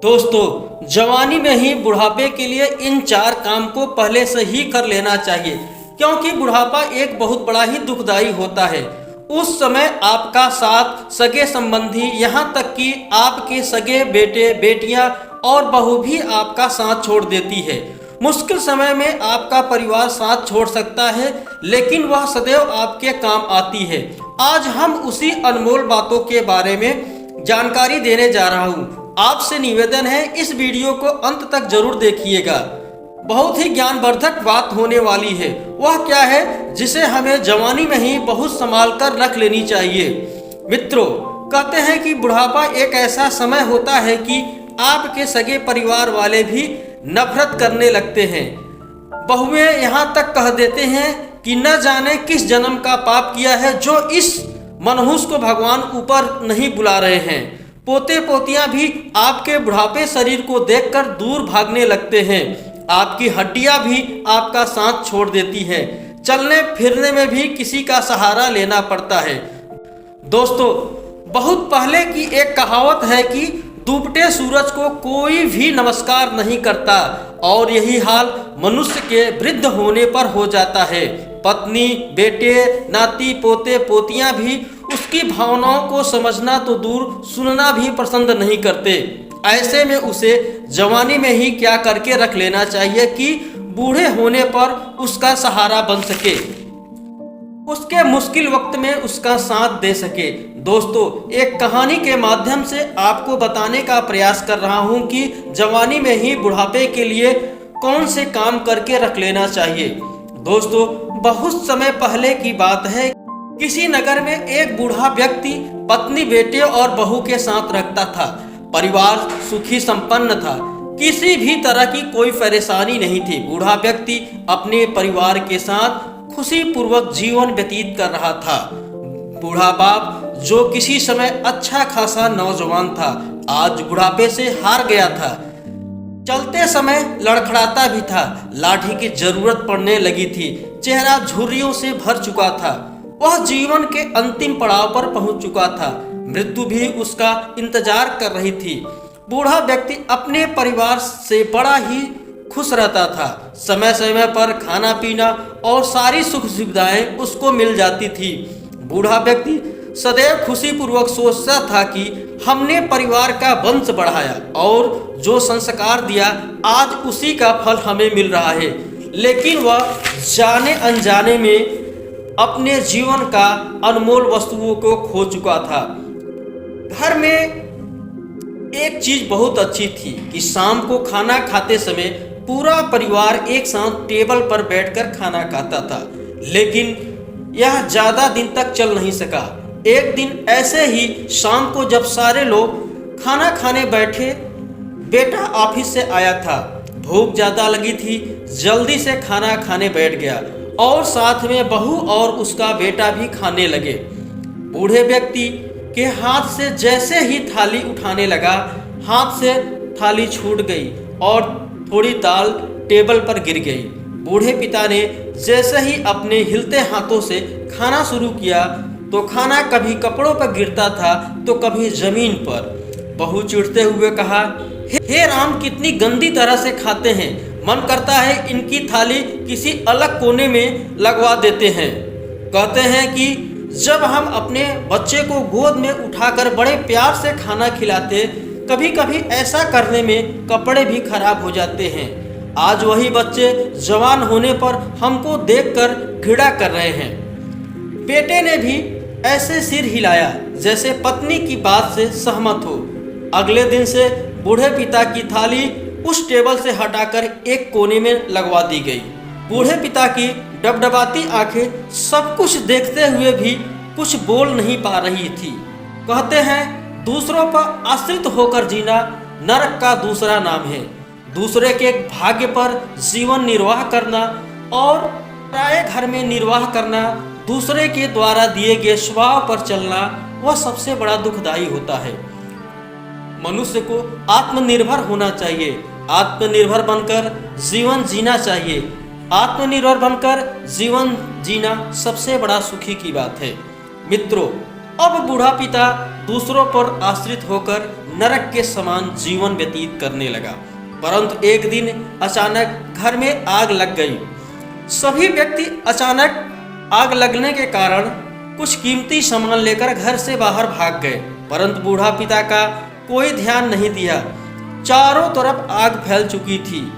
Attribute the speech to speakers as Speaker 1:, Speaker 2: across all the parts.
Speaker 1: दोस्तों, जवानी में ही बुढ़ापे के लिए इन 4 काम को पहले से ही कर लेना चाहिए, क्योंकि बुढ़ापा एक बहुत बड़ा ही दुखदाई होता है। उस समय आपका साथ सगे संबंधी, यहाँ तक कि आपके सगे बेटे बेटियां और बहू भी आपका साथ छोड़ देती है। मुश्किल समय में आपका परिवार साथ छोड़ सकता है, लेकिन वह सदैव आपके काम आती है। आज हम उसी अनमोल बातों के बारे में जानकारी देने जा रहा हूँ। आपसे निवेदन है, इस वीडियो को अंत तक जरूर देखिएगा। बहुत ही ज्ञानवर्धक बात होने वाली है। वह क्या है जिसे हमें जवानी में ही बहुत संभाल कर रख लेनी चाहिए। मित्रों, कहते हैं कि बुढ़ापा एक ऐसा समय होता है कि आपके सगे परिवार वाले भी नफरत करने लगते हैं। बहुएं यहाँ तक कह देते हैं कि न जाने किस जन्म का पाप किया है जो इस मनहूस को भगवान ऊपर नहीं बुला रहे हैं। पोते पोतियां भी आपके बुढ़ापे शरीर को देखकर दूर भागने लगते हैं। आपकी हड्डियां भी आपका साथ छोड़ देती हैं। चलने फिरने में भी किसी का सहारा लेना पड़ता है। दोस्तों, बहुत पहले की एक कहावत है कि डूबते सूरज को कोई भी नमस्कार नहीं करता, और यही हाल मनुष्य के वृद्ध होने पर हो जाता है। पत्नी, बेटे, नाती पोते पोतियां भी उसकी भावनाओं को समझना तो दूर, सुनना भी पसंद नहीं करते। ऐसे में उसे जवानी में ही क्या करके रख लेना चाहिए कि बूढ़े होने पर उसका सहारा बन सके, उसके मुश्किल वक्त में उसका साथ दे सके। दोस्तों, एक कहानी के माध्यम से आपको बताने का प्रयास कर रहा हूं कि जवानी में ही बुढ़ापे के लिए कौन से काम करके रख लेना चाहिए। दोस्तों, बहुत समय पहले की बात है। किसी नगर में एक बूढ़ा व्यक्ति पत्नी, बेटे और बहू के साथ रहता था। परिवार सुखी संपन्न था, किसी भी तरह की कोई परेशानी नहीं थी। बूढ़ा व्यक्ति अपने परिवार के साथ खुशी पूर्वक जीवन व्यतीत कर रहा था। बूढ़ा बाप, जो किसी समय अच्छा खासा नौजवान था, आज बुढ़ापे से हार गया था। चलते समय लड़खड़ाता भी था, लाठी की जरूरत पड़ने लगी थी, चेहरा झुर्रियों से भर चुका था। वह जीवन के अंतिम पड़ाव पर पहुंच चुका था। मृत्यु भी उसका इंतजार कर रही थी। बूढ़ा व्यक्ति अपने परिवार से बड़ा ही खुश रहता था। समय समय पर खाना पीना और सारी सुख सुविधाएं उसको मिल जाती थी। बूढ़ा व्यक्ति सदैव खुशी पूर्वक सोचता था कि हमने परिवार का वंश बढ़ाया और जो संस्कार दिया, आज उसी का फल हमें मिल रहा है। लेकिन वह जाने अनजाने में अपने जीवन का अनमोल वस्तुओं को खो चुका था। घर में एक चीज बहुत अच्छी थी कि शाम को खाना खाते समय पूरा परिवार एक साथ टेबल पर बैठकर खाना खाता था। लेकिन यह ज्यादा दिन तक चल नहीं सका। एक दिन ऐसे ही शाम को जब सारे लोग खाना खाने बैठे, बेटा ऑफिस से आया था। भूख ज्यादा लगी थी, जल्दी से खाना खाने बैठ गया और साथ में बहू और उसका बेटा भी खाने लगे। बूढ़े व्यक्ति के हाथ से जैसे ही थाली उठाने लगा, हाथ से थाली छूट गई और थोड़ी दाल टेबल पर गिर गई। बूढ़े पिता ने जैसे ही अपने हिलते हाथों से खाना शुरू किया तो खाना कभी कपड़ों पर गिरता था तो कभी जमीन पर। बहू चिढ़ते हुए कहा, हे राम, कितनी गंदी तरह से खाते हैं। मन करता है इनकी थाली किसी अलग कोने में लगवा देते हैं। कहते हैं कि जब हम अपने बच्चे को गोद में उठाकर बड़े प्यार से खाना खिलाते, कभी कभी ऐसा करने में कपड़े भी खराब हो जाते हैं। आज वही बच्चे जवान होने पर हमको देखकर घृणा कर रहे हैं। बेटे ने भी ऐसे सिर हिलाया जैसे पत्नी की बात से सहमत हो। अगले दिन से बूढ़े पिता की थाली उस टेबल से हटाकर एक कोने में लगवा दी गई। बूढ़े पिता की डबडबाती आंखें सब कुछ देखते हुए भी कुछ बोल नहीं पा रही थी। कहते हैं, दूसरों पर आश्रित होकर जीना नरक का दूसरा नाम है। दूसरे के भाग्य पर जीवन निर्वाह करना और पराये घर में निर्वाह करना, दूसरे के द्वारा दिए गए स्वभाव पर चलना, वह सबसे बड़ा दुखदाई होता है। मनुष्य को आत्मनिर्भर होना चाहिए। आत्मनिर्भर बनकर जीवन जीना चाहिए। आत्मनिर्भर बनकर जीवन जीना सबसे बड़ा सुखी की बात है। मित्रों, अब बूढ़ा पिता दूसरों पर आश्रित होकर नरक के समान जीवन व्यतीत करने लगा। परंतु एक दिन अचानक घर में आग लग गई। सभी व्यक्ति अचानक आग लगने के कारण कुछ कीमती सामान लेकर घर से बाहर भाग गए, परंतु बूढ़ा पिता का कोई ध्यान नहीं दिया। चारों तरफ आग फैल चुकी थी।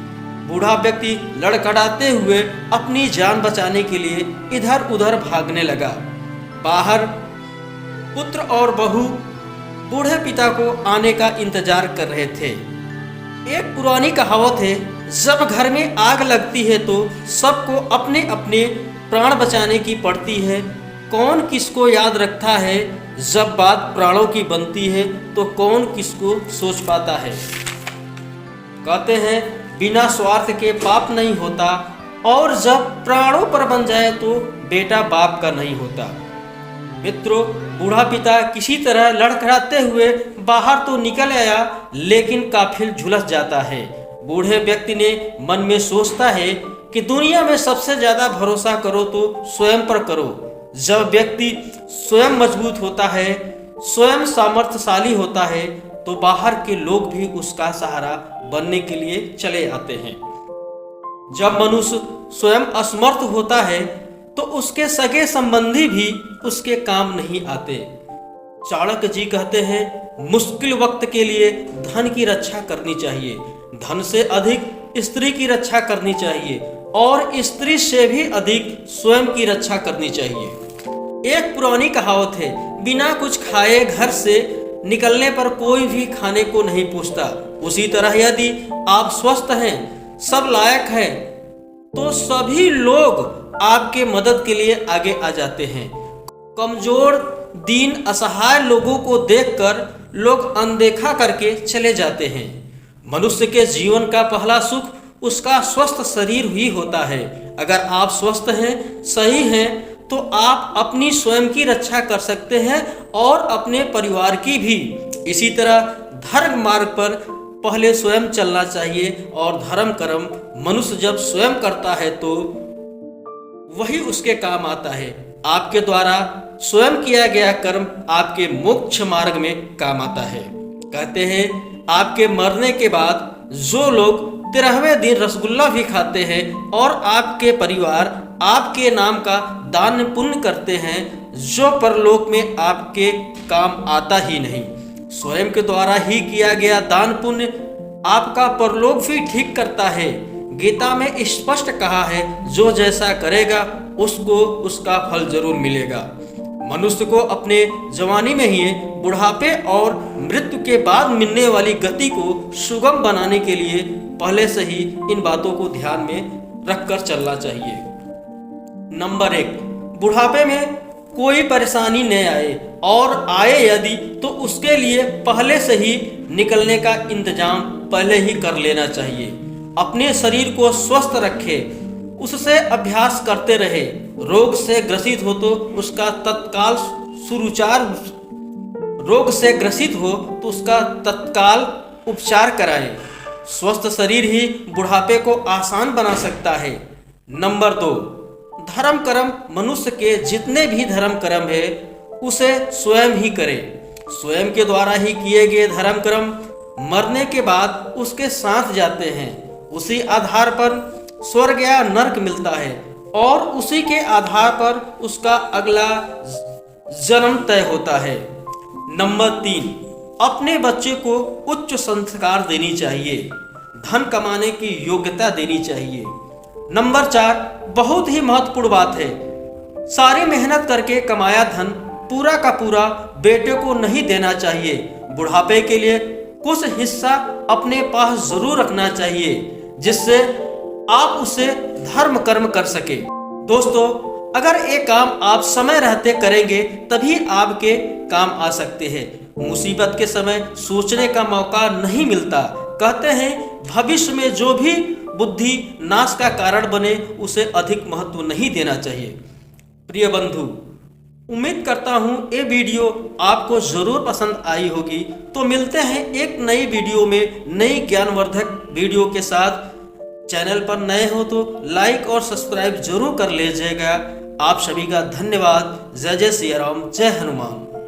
Speaker 1: बूढ़ा व्यक्ति लड़खड़ाते हुए अपनी जान बचाने के लिए इधर उधर भागने लगा। बाहर पुत्र और बहू बूढ़े पिता को आने का इंतजार कर रहे थे। एक पुरानी कहावत है, जब घर में आग लगती है तो सबको अपने अपने प्राण बचाने की पड़ती है। कौन किसको याद रखता है, जब बात प्राणों की बनती है तो कौन किसको सोच पाता है। कहते हैं बिना स्वार्थ के पाप नहीं होता, और जब प्राणों पर बन जाए तो बेटा बाप का नहीं होता। मित्रों, बूढ़ा पिता किसी तरह लड़खड़ाते हुए बाहर तो निकल आया, लेकिन काफिल झुलस जाता है। बूढ़े व्यक्ति ने मन में सोचता है कि दुनिया में सबसे ज्यादा भरोसा करो तो स्वयं पर करो। जब व्यक्ति स्वयं मजबूत होता है, स्वयं सामर्थ्यशाली होता है, तो बाहर के लोग भी उसका सहारा बनने के लिए चले आते हैं। जब मनुष्य स्वयं असमर्थ होता है तो उसके सगे संबंधी भी उसके काम नहीं आते। चाणक्य जी कहते हैं, मुश्किल वक्त के लिए धन की रक्षा करनी चाहिए, धन से अधिक स्त्री की रक्षा करनी चाहिए, और स्त्री से भी अधिक स्वयं की रक्षा करनी चाहिए। एक पुरानी कहावत है, बिना कुछ खाए घर से निकलने पर कोई भी खाने को नहीं पूछता। उसी तरह यदि आप स्वस्थ हैं, सब लायक हैं, तो सभी लोग आपके मदद के लिए आगे आ जाते हैं। कमजोर, दीन, असहाय लोगों को देखकर लोग अनदेखा करके चले जाते हैं। मनुष्य के जीवन का पहला सुख उसका स्वस्थ शरीर ही होता है। अगर आप स्वस्थ हैं, सही हैं, तो आप अपनी स्वयं की रक्षा कर सकते हैं और अपने परिवार की भी। इसी तरह धर्म मार्ग पर पहले स्वयं चलना चाहिए, और धर्म कर्म मनुष्य जब स्वयं करता है तो वही उसके काम आता है। आपके द्वारा स्वयं किया गया कर्म आपके मोक्ष मार्ग में काम आता है। कहते हैं, आपके मरने के बाद जो लोग 13वें दिन रसगुल्ला भी खाते हैं और आपके परिवार आपके नाम का दान पुण्य करते हैं, जो परलोक में आपके काम आता ही नहीं। स्वयं के द्वारा ही किया गया दान पुण्य आपका परलोक भी ठीक करता है। गीता में स्पष्ट कहा है, जो जैसा करेगा उसको उसका फल जरूर मिलेगा। मनुष्य को अपने जवानी में ही बुढ़ापे और मृत्यु के बाद मिलने वाली गति को सुगम बनाने के लिए पहले से ही इन बातों को ध्यान में रखकर चलना चाहिए। नंबर 1, बुढ़ापे में कोई परेशानी न आए, और आए यदि तो उसके लिए पहले से ही निकलने का इंतजाम पहले ही कर लेना चाहिए। अपने शरीर को स्वस्थ रखे, उससे अभ्यास करते रहे। रोग से ग्रसित हो तो उसका तत्काल उपचार कराएं। स्वस्थ शरीर ही बुढ़ापे को आसान बना सकता है। नंबर 2, धर्म कर्म मनुष्य के जितने भी धर्म कर्म है उसे स्वयं ही करे। स्वयं के द्वारा ही किए गए धर्म कर्म मरने के बाद उसके साथ जाते हैं। उसी आधार पर स्वर्ग या नरक मिलता है, और उसी के आधार पर उसका अगला जन्म तय होता है। नंबर 3, अपने बच्चे को उच्च संस्कार देनी चाहिए, धन कमाने की योग्यता देनी चाहिए। नंबर 4, बहुत ही महत्वपूर्ण बात है, सारी मेहनत करके कमाया धन पूरा का पूरा बेटे को नहीं देना चाहिए। बुढ़ापे के लिए कुछ हिस्सा अपने पास जरूर रखना चाहिए, जिससे आप उसे धर्म कर्म कर सके। दोस्तों, अगर एक काम आप समय रहते करेंगे तभी आपके काम आ सकते हैं। मुसीबत के समय सोचने का मौका नहीं मिलता। कहते हैं, भविष्य में जो भी बुद्धि नाश का कारण बने उसे अधिक महत्व नहीं देना चाहिए। प्रिय बंधु, उम्मीद करता हूँ ये वीडियो आपको जरूर पसंद आई होगी। तो मिलते हैं एक नई वीडियो में, नई ज्ञानवर्धक वीडियो के साथ। चैनल पर नए हो तो लाइक और सब्सक्राइब जरूर कर लीजिएगा। आप सभी का धन्यवाद। जय जय सिया राम, जय हनुमान।